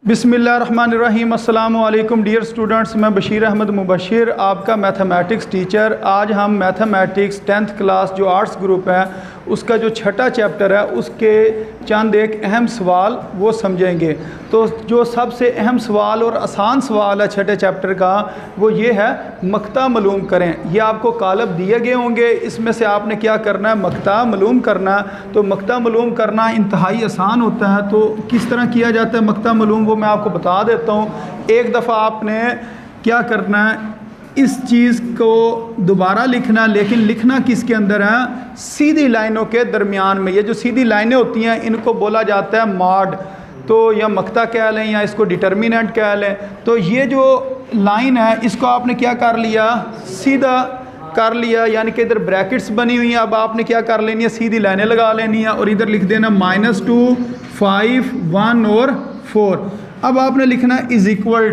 बिस्मिल्लाहिर्रहमानिर्रहीम। अस्सलामु अलैकुम डियर स्टूडेंट्स, मैं बशीर अहमद मुबशिर आपका मैथमेटिक्स टीचर। आज हम मैथमेटिक्स 10th क्लास जो आर्ट्स ग्रुप है उसका जो छठा चैप्टर है उसके चंद एक अहम सवाल वो समझेंगे। तो जो सबसे अहम सवाल और आसान सवाल है छठे चैप्टर का वो ये है मक्ता मालूम करें। ये आपको कालब दिए गए होंगे, इसमें से आपने क्या करना है, मक्ता मालूम करना। तो मक्ता मालूम करना इंतहाई आसान होता है। तो किस तरह किया जाता है मक्ता मालूम वो मैं आपको बता देता हूँ। एक दफ़ा आपने क्या करना है, इस चीज़ को दोबारा लिखना, लेकिन लिखना किसके अंदर है, सीधी लाइनों के दरमियान में। ये जो सीधी लाइनें होती हैं इनको बोला जाता है मॉड, तो या मक्ता कह लें या इसको डिटर्मिनेंट कह लें। तो ये जो लाइन है इसको आपने क्या कर लिया, सीधा कर लिया, यानी कि इधर ब्रैकेट्स बनी हुई हैं। अब आपने क्या कर लेनी है, सीधी लाइनें लगा लेनी है और इधर लिख देना -2, 5, 1 और 4। अब आपने लिखना इज़ इक्वल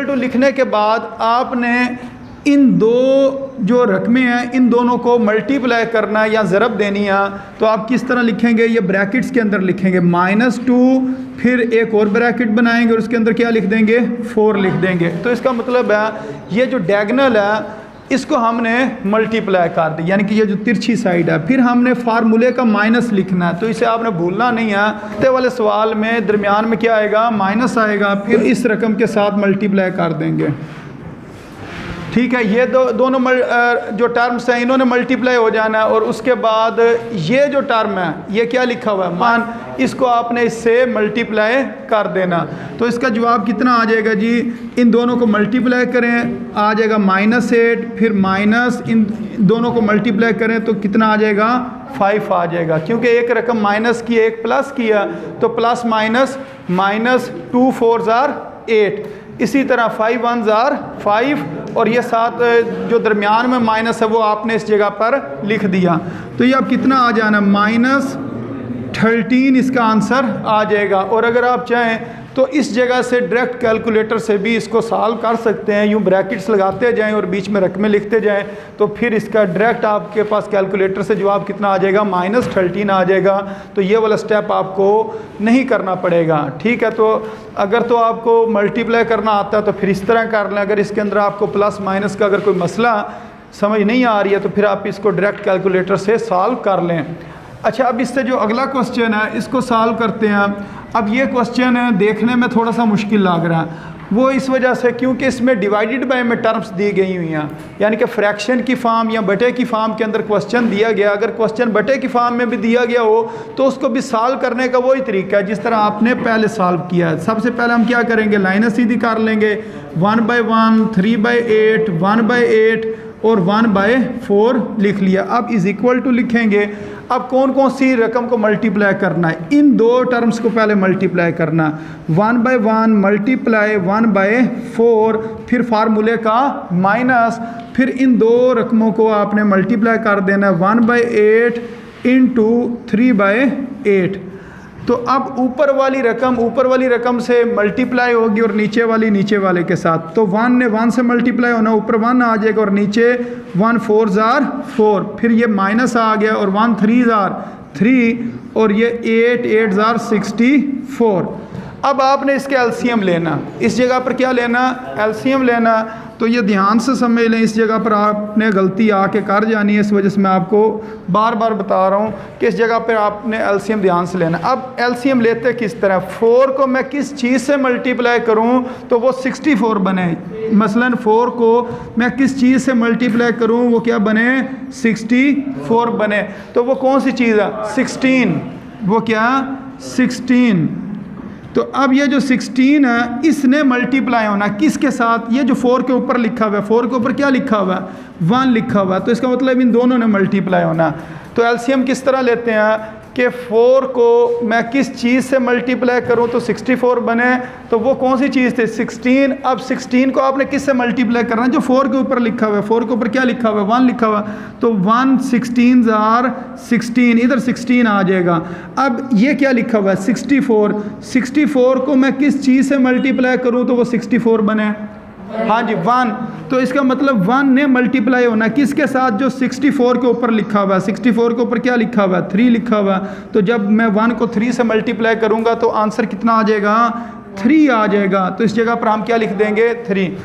टू लिखने के बाद आपने इन दो जो रकमें हैं इन दोनों को मल्टीप्लाई करना है या ज़रब देनी है। तो आप किस तरह लिखेंगे, ये ब्रैकेट्स के अंदर लिखेंगे -2, फिर एक और ब्रैकेट बनाएंगे और उसके अंदर क्या लिख देंगे, 4 लिख देंगे। तो इसका मतलब है ये जो डायगोनल है इसको हमने मल्टीप्लाई कर दी, यानी कि ये जो तिरछी साइड है। फिर हमने फार्मूले का माइनस लिखना है, तो इसे आपने भूलना नहीं है। ते वाले सवाल में दरमियान में क्या आएगा, माइनस आएगा, फिर इस रकम के साथ मल्टीप्लाई कर देंगे। ठीक है, ये दोनों जो टर्म्स हैं इन्होंने मल्टीप्लाई हो जाना है। और उसके बाद ये जो टर्म है ये क्या लिखा हुआ है, मान, इसको आपने इससे मल्टीप्लाई कर देना। तो इसका जवाब कितना आ जाएगा जी, इन दोनों को मल्टीप्लाई करें आ जाएगा -8, फिर माइनस इन दोनों को मल्टीप्लाई करें तो कितना आ जाएगा, 5 आ जाएगा। क्योंकि एक रकम माइनस की एक प्लस किया तो प्लस माइनस -2 4 8, इसी तरह 5 1 5 और ये 7 जो दरमियान में माइनस है वो आपने इस जगह पर लिख दिया। तो ये अब कितना आ जाना, -13 इसका आंसर आ जाएगा। और अगर आप चाहें तो इस जगह से डायरेक्ट कैलकुलेटर से भी इसको सॉल्व कर सकते हैं। यूँ ब्रैकेट्स लगाते जाएं और बीच में रकमें लिखते जाएं तो फिर इसका डायरेक्ट आपके पास कैलकुलेटर से जवाब कितना आ जाएगा, -13 आ जाएगा। तो ये वाला स्टेप आपको नहीं करना पड़ेगा। ठीक है, तो अगर तो आपको मल्टीप्लाई करना आता है तो फिर इस तरह कर लें। अगर इसके अंदर आपको प्लस माइनस का अगर कोई मसला समझ नहीं आ रही है तो फिर आप इसको डायरेक्ट कैलकुलेटर से सॉल्व कर लें। अच्छा, अब इससे जो अगला क्वेश्चन है इसको सॉल्व करते हैं। अब ये क्वेश्चन देखने में थोड़ा सा मुश्किल लग रहा है, वो इस वजह से क्योंकि इसमें डिवाइडेड बाय में टर्म्स दी गई हुई हैं, यानी कि फ्रैक्शन की फॉर्म या बटे की फॉर्म के अंदर क्वेश्चन दिया गया। अगर क्वेश्चन बटे की फॉर्म में भी दिया गया हो तो उसको भी सॉल्व करने का वही तरीका है जिस तरह आपने पहले सॉल्व किया है। सबसे पहले हम क्या करेंगे, लाइनें सीधी कर लेंगे, 1/1, 3/8, 1/8 और 1/4 लिख लिया। अब इज़ इक्वल टू लिखेंगे। अब कौन कौन सी रकम को मल्टीप्लाई करना है, इन दो टर्म्स को पहले मल्टीप्लाई करना, 1/1 मल्टीप्लाई 1/4, फिर फार्मूले का माइनस, फिर इन दो रकमों को आपने मल्टीप्लाई कर देना 1/8 इंटू 3/8। तो अब ऊपर वाली रकम से मल्टीप्लाई होगी और नीचे वाले के साथ। तो 1 ने 1 से मल्टीप्लाई होना, ऊपर 1 आ जाएगा और नीचे 1 4 4, फिर ये माइनस आ गया और 1 3 3 और ये 8 8 64। अब आपने इसके एलसीएम लेना, इस जगह पर क्या लेना, एलसीएम लेना। तो ये ध्यान से समझ लें, इस जगह पर आपने गलती आके कर जानी है, इस वजह से मैं आपको बार बार बता रहा हूँ कि इस जगह पर आपने एलसीएम ध्यान से लेना। अब एलसीएम लेते किस तरह, 4 को मैं किस चीज़ से मल्टीप्लाई करूँ तो वो 64 बने। मसलन 4 को मैं किस चीज़ से मल्टीप्लाई करूँ वो क्या बने, 64 बने। तो वो कौन सी चीज़ है, 16, वो क्या, 16। तो अब ये जो 16 है इसने मल्टीप्लाई होना किसके साथ, ये जो 4 के ऊपर लिखा हुआ है, 4 के ऊपर क्या लिखा हुआ है, 1 लिखा हुआ है। तो इसका मतलब इन दोनों ने मल्टीप्लाई होना। तो एलसीएम किस तरह लेते हैं कि 4 को मैं किस चीज़ से मल्टीप्लाई करूं तो 64 बने। तो वो कौन सी चीज़ थी, 16। अब 16 को आपने किस से मल्टीप्लाई करना है, जो 4 के ऊपर लिखा हुआ है। 4 के ऊपर क्या लिखा हुआ है, 1 लिखा हुआ। तो 1 16 16, इधर 16 आ जाएगा। अब ये क्या लिखा हुआ है, 64 को मैं किस चीज़ से मल्टीप्लाई करूँ तो वो 64 बने। हाँ जी, 1 तो इसका मतलब 1 ने मल्टीप्लाई होना किसके साथ, जो 64 के ऊपर लिखा हुआ है। 64 के ऊपर क्या लिखा हुआ है, 3 लिखा हुआ है। तो जब मैं 1 को 3 से मल्टीप्लाई करूँगा तो आंसर कितना आ जाएगा, 3 आ जाएगा। तो इस जगह पर हम क्या लिख देंगे, 3।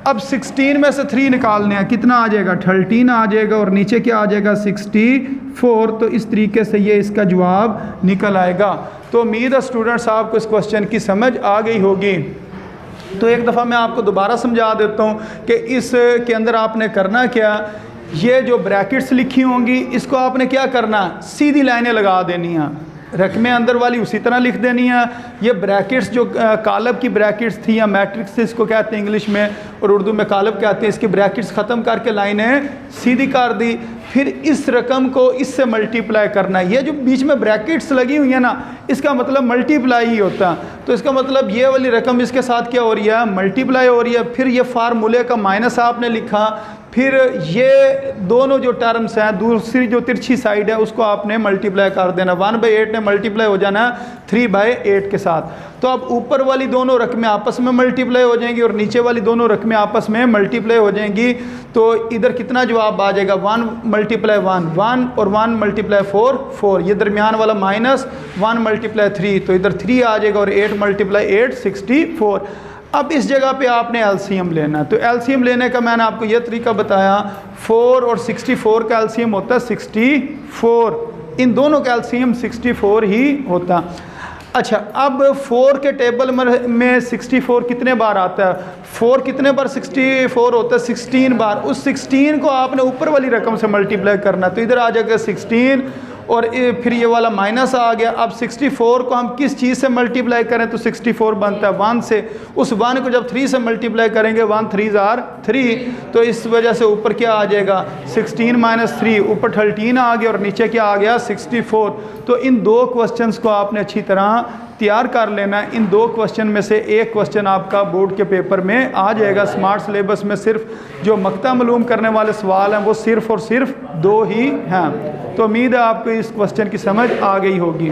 अब 16 में से 3 निकालने हैं, कितना आ जाएगा, 13 आ जाएगा, और नीचे क्या आ जाएगा, 64। तो इस तरीके से ये इसका जवाब निकल आएगा। तो उम्मीद है स्टूडेंट्स आपको इस क्वेश्चन की समझ आ गई होगी। तो एक दफ़ा मैं आपको दोबारा समझा देता हूँ कि इस के अंदर आपने करना क्या, ये जो ब्रैकेट्स लिखी होंगी इसको आपने क्या करना, सीधी लाइनें लगा देनी हैं, रकमे अंदर वाली उसी तरह लिख देनी है। ये ब्रैकेट्स जो कालब की ब्रैकेट्स थी या मैट्रिक्स इसको कहते हैं इंग्लिश में, और उर्दू में कालब कहते हैं, इसकी ब्रैकेट्स ख़त्म करके लाइनें सीधी कर दी। फिर इस रकम को इससे मल्टीप्लाई करना है। ये जो बीच में ब्रैकेट्स लगी हुई है ना, इसका मतलब मल्टीप्लाई ही होता है। तो इसका मतलब ये वाली रकम इसके साथ क्या हो रही है, मल्टीप्लाई हो रही है। फिर ये फार्मूले का माइनस आपने लिखा, फिर ये दोनों जो टर्म्स हैं, दूसरी जो तिरछी साइड है उसको आपने मल्टीप्लाई कर देना। 1/8 ने मल्टीप्लाई हो जाना 3/8 के साथ। तो अब ऊपर वाली दोनों रकमें आपस में मल्टीप्लाई हो जाएंगी और नीचे वाली दोनों रकमें आपस में मल्टीप्लाई हो जाएंगी। तो इधर कितना जवाब आ जाएगा, 1 × 1 1, और 1 × 4 4। ये दरमियान वाला माइनस 1 × 3, तो इधर 3 आ जाएगा, और 8 × 8 64। अब इस जगह पे आपने एलसीएम लेना है। तो एलसीएम लेने का मैंने आपको यह तरीका बताया, 4 और 64 का एलसीएम होता है 64। इन दोनों का एलसीएम 64 ही होता। अच्छा, अब 4 के टेबल में 64 कितने बार आता है, 4 कितने बार 64 होता है, 16 बार। उस 16 को आपने ऊपर वाली रकम से मल्टीप्लाई करना, तो इधर आ जाएगा 16, और फिर ये वाला माइनस आ गया। अब 64 को हम किस चीज़ से मल्टीप्लाई करें, तो 64 बनता है 1 से। उस 1 को जब 3 से मल्टीप्लाई करेंगे, 1 3s are 3, तो इस वजह से ऊपर क्या आ जाएगा, 16 - 3, ऊपर 13 आ गया और नीचे क्या आ गया, 64। तो इन दो क्वेश्चंस को आपने अच्छी तरह तैयार कर लेना है। इन दो क्वेश्चन में से एक क्वेश्चन आपका बोर्ड के पेपर में आ जाएगा। स्मार्ट सिलेबस में सिर्फ जो मक्ता मालूम करने वाले सवाल हैं वो सिर्फ और सिर्फ 2 ही हैं। तो उम्मीद है आपको इस क्वेश्चन की समझ आ गई होगी।